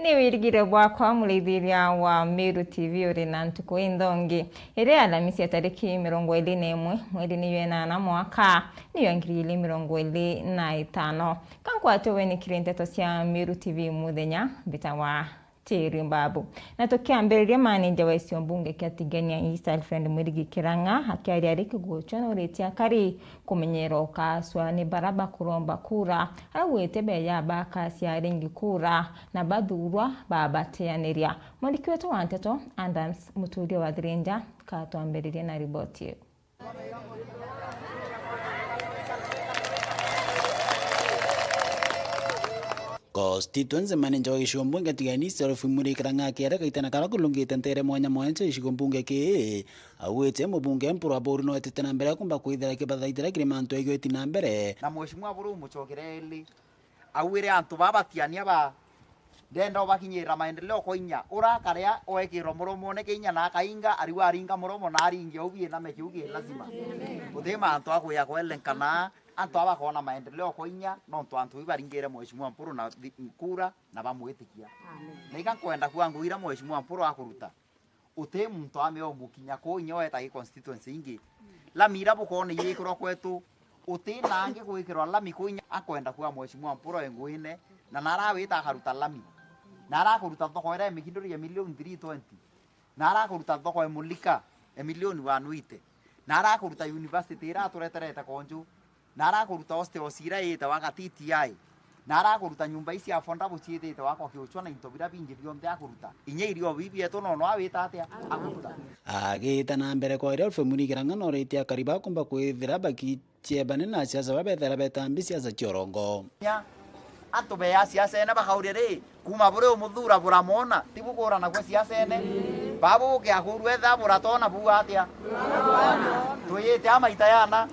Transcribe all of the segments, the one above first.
ni wirigire bwakwa muleithiria wa Meru TV uri na ntuku indongi ire Alamisi ya tariki 21 mweri ni wenana mwaka ni 2025 kankwate weni kirenteto cia Meru TV muthenya bitawa Tiri Mbabu na tukiambiriria manager wa icio mbunge kiatigania East Alfred Mwirigi Kiranga akiaria rikigucho na uretia kari kumenyero kaswa ni baraba kuromba kura awete beya baka cia ringi kura na bathurwa babateaniria mwandiki wetu wa Nteto Adams Muturia wa Thirinja katwambiriria na riboti. Constituency manager wa gisho mbunge tigani Seraph Mwirigi Kiranga kiara kaitana kara kulungite ntere mwanya mwanya gisho mbunge ki awete mbunge mpura boru no etete mbere kumba kuithira kibathaitira kirimanto egweti na mbere na mheshimiwa buru muchokereli awire antu babatiania ba ndenda obakinyira maendeleo koinya urakaria oekiro muromo ne kinya na kainga ariwa aringa muromo na aringe ubie na mekiuge lazima uthema antu akuya kwelenkana antu abakona maendeleo koinya no antu ibaringire mheshimiwa mpuru na kura na bamwitikia na ikankwenda kuanguira mheshimiwa mpuru akuruta uthemu muntu ameo mukinya koinya weta gi constituency ingi lamira bukone yikiro kwetu utina ange gwikirwa lami koinya akwenda kwa mheshimiwa mpuru enguine na narawita akaruta lami narakuruta thoko ere mikindori ya milioni 320 narakuruta thoko ya mulika ya milioni 180 narakuruta university ira tureterete konju narakuruta hoste osira ita wakati TI narakuruta nyumba isi afonda buchite ita wako kiuchwa na intobira bingi byonde akuruta inye irio bibi eto no awita atia akuruta agita na mbere kwa Seraph Mwirigi Kiranga no retia kariba kumba kwithira baki chebane na siasa babethera betambi siasa chorongo antu be ya siasa ene bakaurire kuma bure umuthura buramona tibukora na kwa siasa ene babu ke ahurwe tha buratona buatia tuyete ama itayana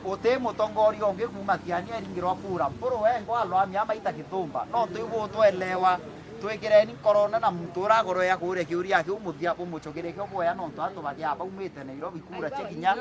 ote mutongori onge kuma kiania ringirwa kura mpuru wengo alo amia maita kithumba no tuibu twelewa twekireni corona na mutura goro ya kure kiuria ki umuthia umuchogere kyo boya no ntu bagia baumite Nairobi kura chekinya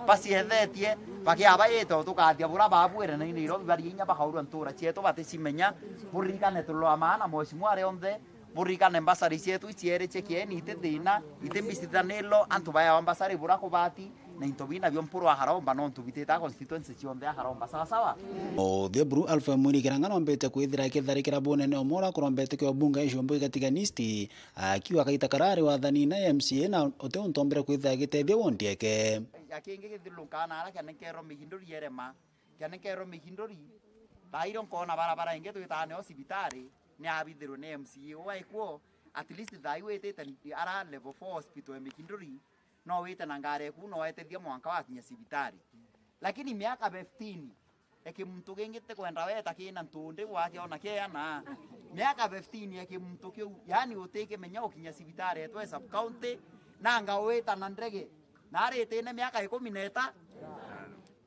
pasihethetie bagia bayeto tukathia bura babwire na Nairobi bari inya bakaurwa ntura chieto batecimenya burikane tulo amana mheshimiwa reonde burikane mbasari chietu chiere chekieni itethina itembisithanelo antu baya mbasari bura kubati na intobina byo mpuru aharomba no ntubiteta constituency chionde aharomba sawa sawa o the bru Seraph Mwirigi Kiranga no mbete kwithira kitharikira bunene omora kurombete kyo bunga icio mbunge gatiganisti akiwa kaita karari wathani na MCA na ote untombere kwithira gitethia wondieke yakinge githilukana ara kana kero mihindori yerema kana kero mihindori bairo kona barabara inge twitane hospitali ni abithiru ne MCA waikuo at least thaiwetete ara level 4 hospital mihindori no wite na ngare ku no etethia mwanka wa kinya sibitari lakini miaka 15 eke mtu gengete kwenda weta kina ntunde wake ona keana miaka 15 eke mtu kyo yani uteke menya ukinya sibitari etwe sub county na ngaweta na ndege na rete ne miaka 17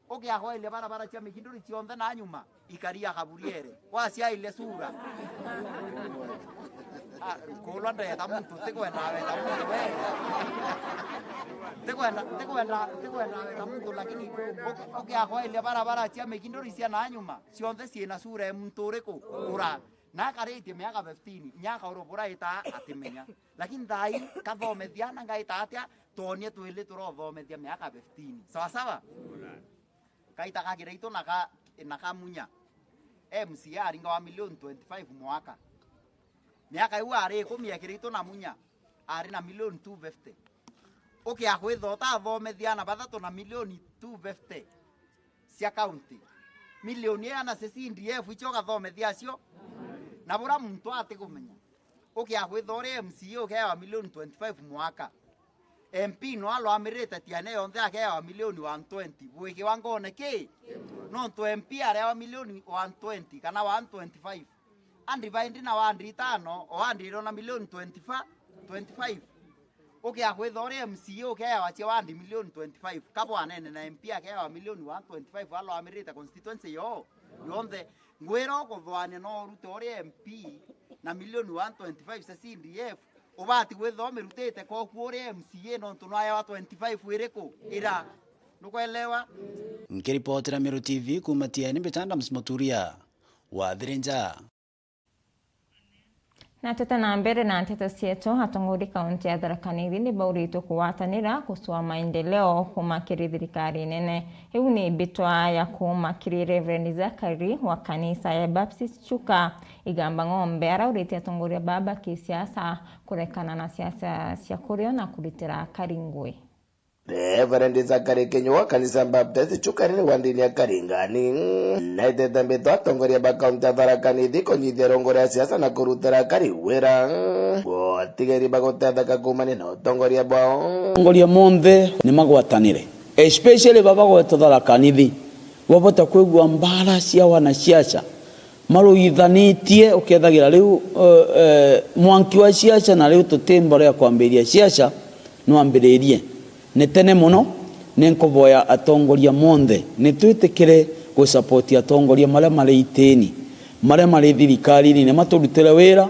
ogia ho ile barabara cia mikinduri cionthe na nyuma ikaria kaburiere wacia ile sura kolwa ndeta muntu tikwenda weta muntu we tikwenda weta muntu lakini ogia ho ile barabara cia mikinduri cia na nyuma cionthe ciena sura muntu uriko ura na karete miaka 15 nyaka urubura ita atimenya lakini thai kathomethia na ngaita atia tonie twile turothomethia miaka 15 sawa sawa kaita kagireito na kamunya MCA aringa wa milioni 25 mwaka miaka iu ari kumia kireito na munya ari na milioni 250 okia kwithota thomethia na bathatu na milioni 250 cia county milioni ana CCDF icho gathomethia cio na bura muntu ati kumenya okia kwithore MCA okia wa milioni 25 mwaka MP no alo amirete tiane yonde akewa milioni 120 bwiki wangone ki no to MP are wa milioni 120 kana 125 andi baindi na wandi tano o andi ro na milioni 25 okay akwithore MCA okewa che wandi milioni 25 kapo anene na MP akewa milioni 125 alo amirete constituency yo yonde ngwero ko thwane no rute ore MP na milioni 125 sa CDF obati gwithome rutete ko kuore MCA no tunaya wa 25 iriko ira nukwelewa nkiripotera Meru TV kumatia ni Adams Muturia wa Thirinja. Na teta mbere na teta sieto atongori kaunti ya Tharaka Nithi ni baurito kuwatanira kusua maendeleo kumakiri thirikari nene. Hiu ni bitwa ya kumakiri Reverend Zakari wa kanisa ya Baptist Chuka igamba ng'ombe araurite atongoria baba kisiasa kurekana na siasa cia kurio na kuritira karingwe. Reverend Zakari Kenyo wa kanisa Baptist Chuka ni wandini ya Karingani na itete mbito atongoria ba kaunti ya Tharaka Nithi konyithia rongore ya siasa na kurutira kariwira gotigeri bagoteta kakumani na utongoria bwao utongoria monthe ni magwatanire especially baba gwetu Tharaka Nithi wabota kwigua mbara cia wanasiasa maruithanitie ukethagira riu mwanki wa siasa na riu tutembore ya kwambiria siasa no ambiririe ne tene muno nenkoboya atongoria monthe ne twitikire go support atongoria mara mari iteni mara mari thirikari ni maturutire wira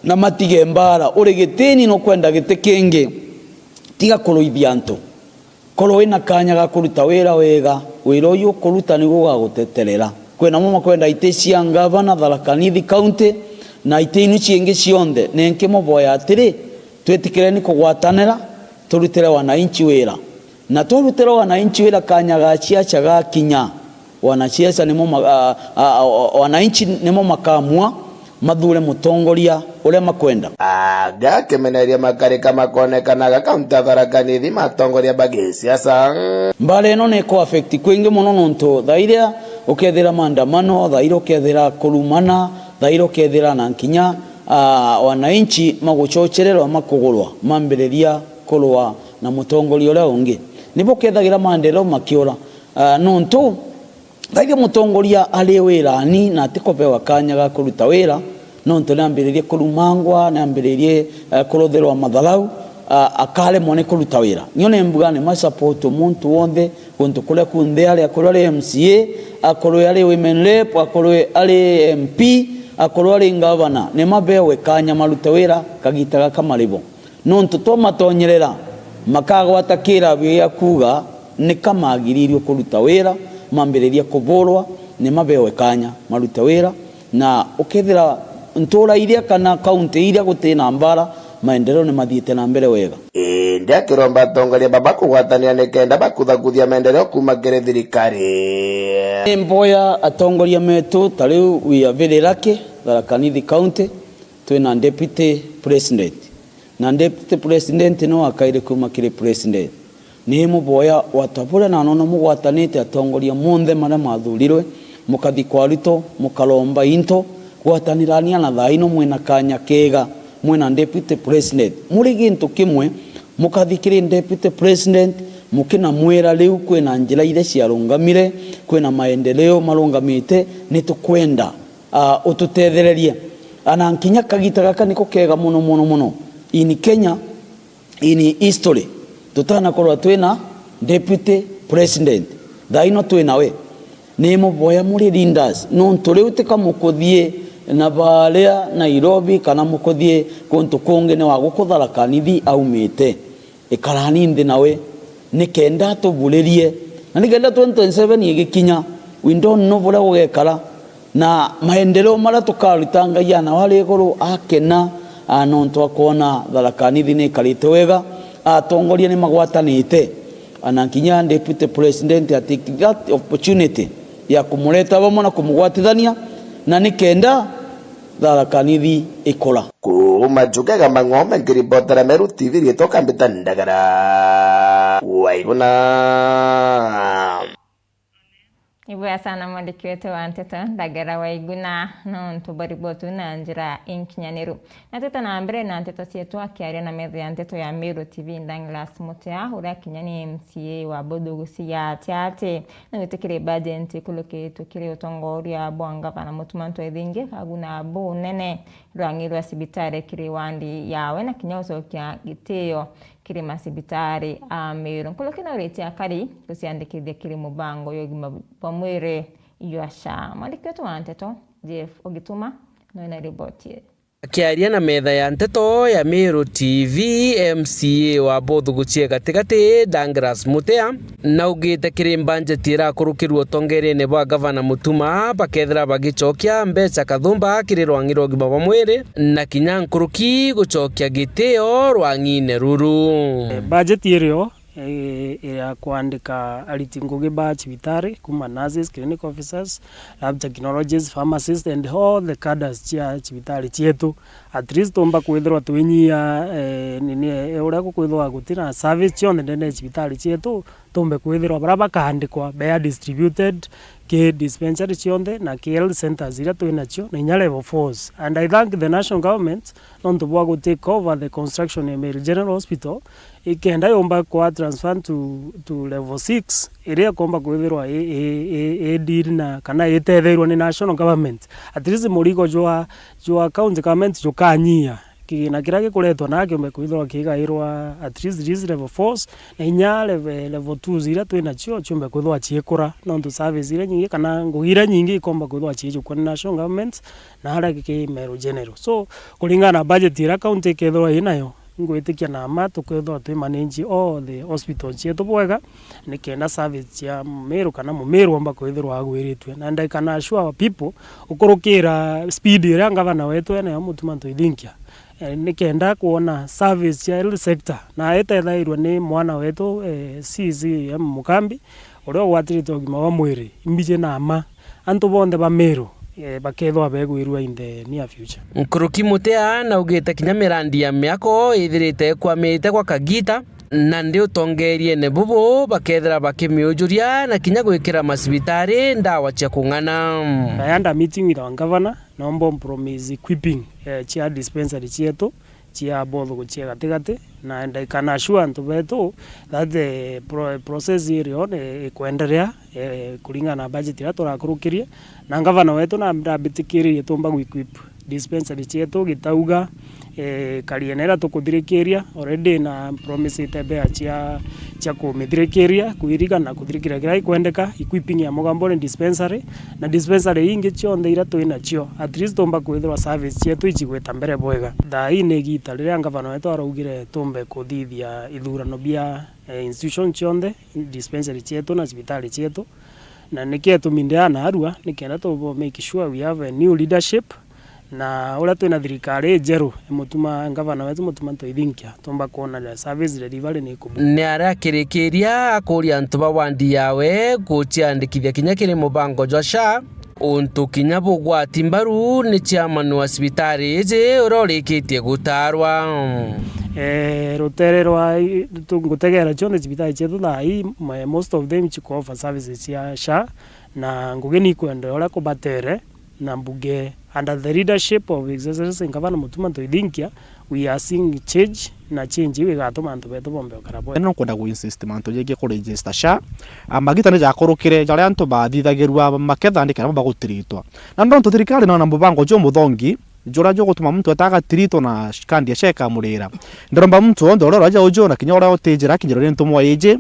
na matige mbara uri giteni no kwenda gite kingi tiga kuruithia antu koro ina kanya ga kuruta wira wega wira uyu kuruta ni gugaguteterera kwena mama kwenda ite cia ngavana Tharaka Nithi county na ite inu ciingi cionthe nenke moboya atiri twitikire ni kugwatanira turutire wananchi wira na turutire wananchi wira kanya ga ciaca ga kinya wanasiasa nimo wananchi nimo makamua mathure mutongoria uria makwenda aga kemeneria makarika makonekanaga kaunti ya Tharaka Nithi matongoria bagisiasa mbale no ne ko affect kwingi muno nonto thairia ukethira maandamano thaira ukethira kurumana thaira ukethira na kinya wananchi maguchochererwa makugurwa mambireria kurwa na mutongoria uria ungi nibo kethagira maendeleo makiora nonto thaira mutongoria ari wirani na tikopewa kanya ga kuruta wira nonto nambiririe kurumangwa nambiririe kurotherwa mathalau akale mone kuruta wira nyone mbugane ma support muntu wonde gonto kule kunde ali akorore MCA akorore ali women rep akorore ali MP akorore ali ngavana ne mabewe kanya maruta wira kagitaga kamaribo nonto to matonyerera makagwa takira bya kuga ni kamagiririo kuruta wira mambiriria kuborwa ne mabewe kanya maruta wira na ukethira ntora iria kana county iria gutina mbara maendeleo ni mathiite na mbere wega ndia kiromba tongoria baba kugwatania nekenda bakuthakuthia maendeleo kuma kire thirikari mboya atongoria metu tariu we are very lucky Tharaka Nithi county twina deputy president na deputy president no akaire kuma kire president ni muboya watabura na nono mugwatanite atongoria monthe mara mathurirwe mukathi kwarito mukalomba into gwatanirania na thaino mwena kanya kega mwena deputy president muri gintu kimwe mukathikire deputy president mukina mwera riu kwena njira ile ciarungamire kwena maendeleo marungamite nitukwenda ututethererie ana nkinya kagita gaka niko kega muno in Kenya in history tutana korwa twena deputy president thaino twena we ni muboya muri leaders no ntore utika mukuthie na balea Nairobi kana mukuthie kuntu kungi ne waguko Tharaka Nithi aumite ikarani ndi nawe nikenda tuburerie na nikenda 27 igikinya we don't know bora gugekara na maendeleo mara tukarutanga yana wale goro akena nonto akona Tharaka Nithi ni karite wega atongoria ni magwatanite anakinya deputy president take that opportunity ya kumuleta bamwe na kumugwatithania na nikenda Tharaka Nithi ikora kuma Chuka mang'ombe ngiribotera Meru TV ritoka mbitandagara waibona Ibuya sana mwandiki wetu wa Nteto Ndagara Waiguna no ntubaribotu na njira inkinyaniro na teta na mbere na Nteto sietu akiaria na metho ya Nteto ya Meru TV Ndanglas Mutea uria kinyani MCA wa Bodogusi ya Tiate na witikire budget kuloke tukire utongoria bwanga pana mutumanto ethinge aguna bu nene rwangirwa sibitare kiri wandi yawe na kinyoso kya giteo kiri masibitari Meru kulokina ureti akari kusiandikithia kiri mubango yogima pamwire yasha mwandiki wetu wa Nteto Jeff Ogituma no ina ripoti Akiaria na metha ya nteto ya Meru TV, MCA wa Bothu guchie gatigati Douglas Mutea naugite kiri banjeti irakurukirwo tongerene bwa gavana Mutuma bakethira bagicokia mbeca kathumba kiri rwangi rwa gima bwa mwiri na kinya nkuruki gucokia gitio rwangine ruru. Bajeti irio ya kuandika ariti ngugi ba chibitari kuma nurses, clinic officers, lab technologists, pharmacists and all the cadres chia chibitari chietu at least tomba kwithirwa twinyia nini uria kwithirwa gutina service chionde ndene chibitari chietu tombe kwithirwa bara bakaandikwa be distributed ke dispensary chionde na KL centers ira twina chio na level 4s. And I thank the national government on to work to take over the construction in Meru General Hospital ikenda yomba kwa transfer to level 6 iria komba kwithirwa deal na kana itethirwa ni national government at least murigo jwa county government jukanyia kina kira gikuretwo na kiombe kwithirwa kigairwa at least level 4s na inya level 2 zira twina cio ciombe kwithirwa ciikura no to service ira nyingi kana ngugira nyingi ikomba kwithirwa ciijukwa ni national government na hara ki Meru General. So kulingana na budget ira county kethirwa inayo ngwitikia na ma tukwithwa twi manage all the hospitals cietu bwega nikenda service ya Meru kana Mumeru amba kwithirwa agwiritwe na ndai kana assure people ukurukira speed ira gavana wetu ene ya Mutuma Ntoithinkia nikenda kuona service ya health sector na ethethairwo ni mwana wetu CCM Mukambi uria gwatiritwo ugima wa mwiri imbije na ma antu bonde ba Meru bakethwa begwirwa in the near future. Nkuruki Mutea naugite kinya mirandi ya miako ithirite kwamite kwa kagita na ndi utongerie ne bubu bakethira bakimiujuria na kinya gwikira masibitari ndawa cia kung'ana. I had a meeting with our governor nombo promise equipping chia dispensary chietu chia Bothu guchie gatigati na I can assure ntu betu that the process irio ikwenderea kulingana na budget ira turakurukirie na gavana wetu na ndabitikirie tumba equip dispensary chietu gitauga karienera tukuthirikiria already na promise itebea chia kumithirikiria kuiriga na kuthirikiria gira ikwendeka equipping ya Mogamboni dispensary na dispensary ingi cionde ira twina cio at least tomba kwithirwa service chietu ichigweta mbere bwega tha ine gita riria gavana wetu araugire tumbe kuthithia ithurano bia institution cionde dispensary chietu na hospitali chietu na nikietu mindeana arua nikenda to make sure we have a new leadership na ula twina thirikari njeru Mutuma gavana wetu Mutuma Ntoithinkia tomba kuona the service delivery ni kubu ni aria kirikiria akuria antu ba wandi yawe guciandikithia kinya kiri mubango jwa SHA untu kinya bugwati mbaru ni chairman wa hospitali ije urorikitie gutarwa rutere rwa tungutegera chonde hospitali chetu thai most of them chiko offer services ya SHA na ngugeni kwenda ora kubatere na mbuge under the leadership of Excellency Gavana Mutuma Ntoithinkia we are seeing change na change we gatuma antu betu bombe okarabo no kwenda ku insist mantu yege ku register SHA amagita ne jakorokire jare antu bathithagirwa makethandika na bagutiritwa na ndo thirikari na mbubango jo muthongi jora jo gutuma mtu ataga tirito na kandi sheka murira ndiromba mtu ndoro raja ujo na kinya ora otejera kinjiro ntu mwa eje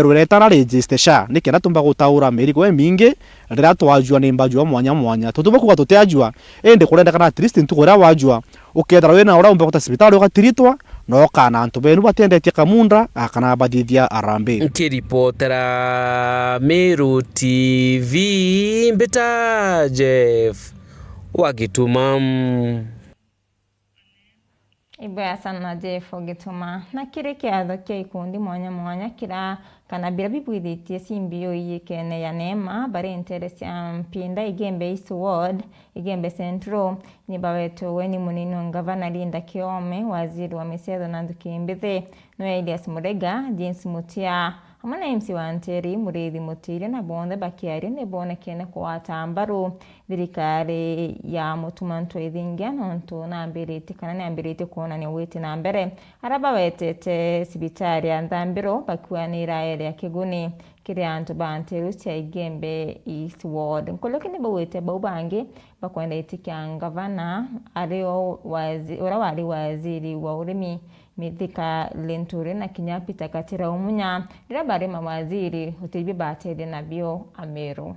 rureta na register SHA nikena tumba gutaura meriko mingi rira twajua ni mbajua mwanya tutuba kuga tuteajua ende kurenda kana at least ntu kura wajua ukethara wena ora umba kutasibitari ukatiritwa no kana antu benu batendetie kamunda akana badithia arambe nkiripotera Meru TV mbita Jeff Wagituma. Ibaya sana Jeff Wagituma na kire kiatho kia ikundi mwanya kira kana bira bibwithitie simbio yikene ya Neema bari interest ya mpinda igembe East Ward igembe Central ni bawetu weni munini gavana Linda Kiome waziri wa michezo na ndukimbithi no Elias Murega James Mutia amana MC wa Anteri Murithi Mutire na bonde bakiari ne bone kene kwa tambaru thirikari ya Mutuma Ntoithinkia nontu na mbiriti kana ne mbiriti kuona ni witi na mbere araba wetete sibitari ya Nthambiro bakwanira ya kiguni kiri antu ba Anteri cia igembe East Ward nkolokini bawete baubangi bakwenda itikia gavana ario wari waziri wa urimi Mithika Lenturi na kinya Peter Katira umunya ndira bari mawaziri hotibi batede na bio Ameru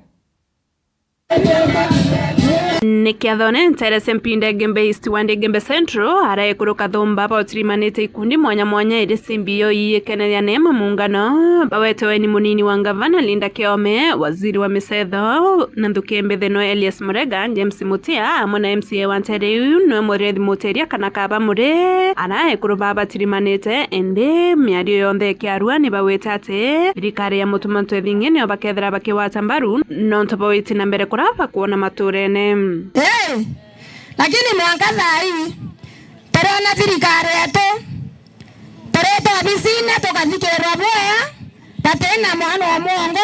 nikiathone nterese mpinde Gembe East wande Gembe Central araye kuruka thomba bautirimanite ikundi mwanya mwanya iri simbio yiyekeneria nema muungano bawetewe ni munini wa gavana Linda Kiome, waziri wa misetho Nanthuki Mbithino Elias Murega, James Mutia amwe na MCA wa Nteriu no Muriithi Muteria kana kaba mure araye kuruba batirimanite ende miario yonthe kiarua ni bawete ate thirikari ya mutumantu ething'eni bakethera bakiwata mbaru no ntobawiti na mbere kuraba kuona maturene. Lakini mwanga thai terona thirikari yetu tereta abisine tukathikirwa boya batena mwana wa mwongo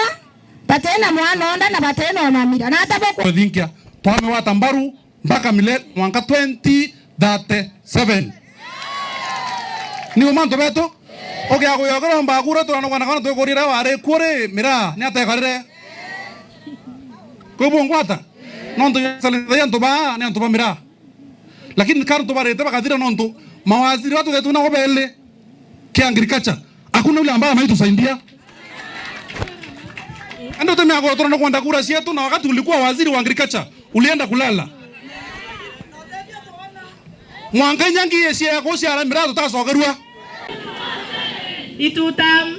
batena mwana onda na batena mamira na tabako thinkia twame wata mbaru mpaka milele mwaka 2037 ni umanto beto oke ago yogoro mbagura turano kana kana twigurira ware kure mira ni atekarire kubungwata nonto yasalithia ntoba ni ntoba mira lakini kanto barete bakathira nonto mawaziri watu wetu na obele kia agriculture hakuna yule ambaye ameitusaidia. Ndio tumeagora turano kwenda kura sietu na wakati ulikuwa waziri wa agriculture ulienda kulala mwanga nyangi yesia yako cia ara mira tutacogerua itutam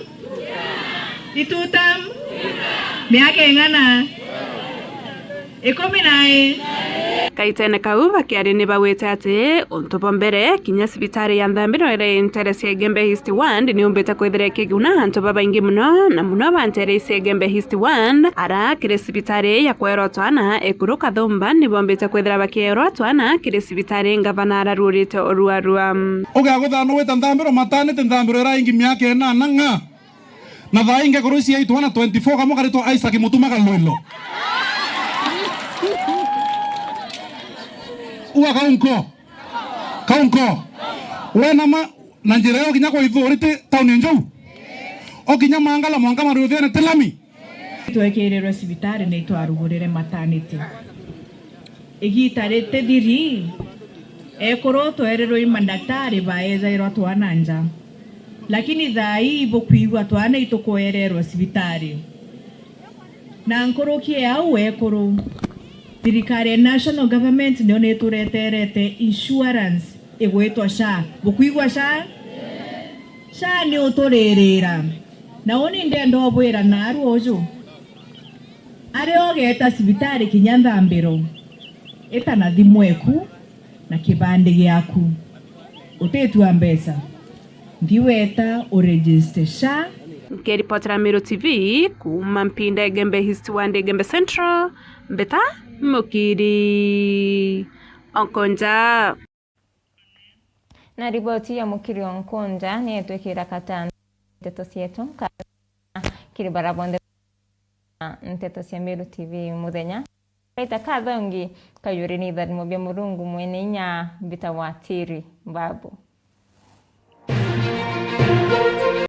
miaka ingana 10 kaitene kau bakiari ni bawete ati ontobo mbere kinya sibitari ya nthambiro ere interesi ya Gembe East Ward ni umbete kwithire kiguna anto babaingi muno na muno banteresi ya Gembe East Ward ara kire sibitari ya kwero twana ekuruka thomba ni bombete kwithira bakiero twana kire sibitari ngavana ararurite oruarua ogaguthano weta nthambiro matane te nthambiro era ingi miaka ena nanga na thainge kurusi ya itwana 24 kamo karito Isaac Mutuma Loilo uwa kaunko wena ma na njira yo kinya ko ithurite town njou okinya mangala mwanga maruthene telami twekirerwa sibitari ne twarugurire maternity igitarite thiri ekoro twererwa imandaktari baeza iro twananja lakini thai bokwigwa twana itukoererwa sibitari na nkorokie au ekoro thirikari national government ndio netureterete insurance igwetwa SHA bukwigwa SHA ni uturirira na oni ndendo bwira naru ojo ari ogeta sibitari kinyanthambiro etana thimweku na kibande giaku utetua mbesa ndiweta uregister SHA. Keripotera Meru TV kuma mpinde Gembe East wande Gembe Central mbeta Mukiri Onkonja. Na riboti ya Mukiri Onkonja ni etwekira katana nteto sietu kiri barabonde nteto cia Meru TV muthenya kaita kathongi kayuri ni thari mobia murungu mwene nya bita wa tiri babu.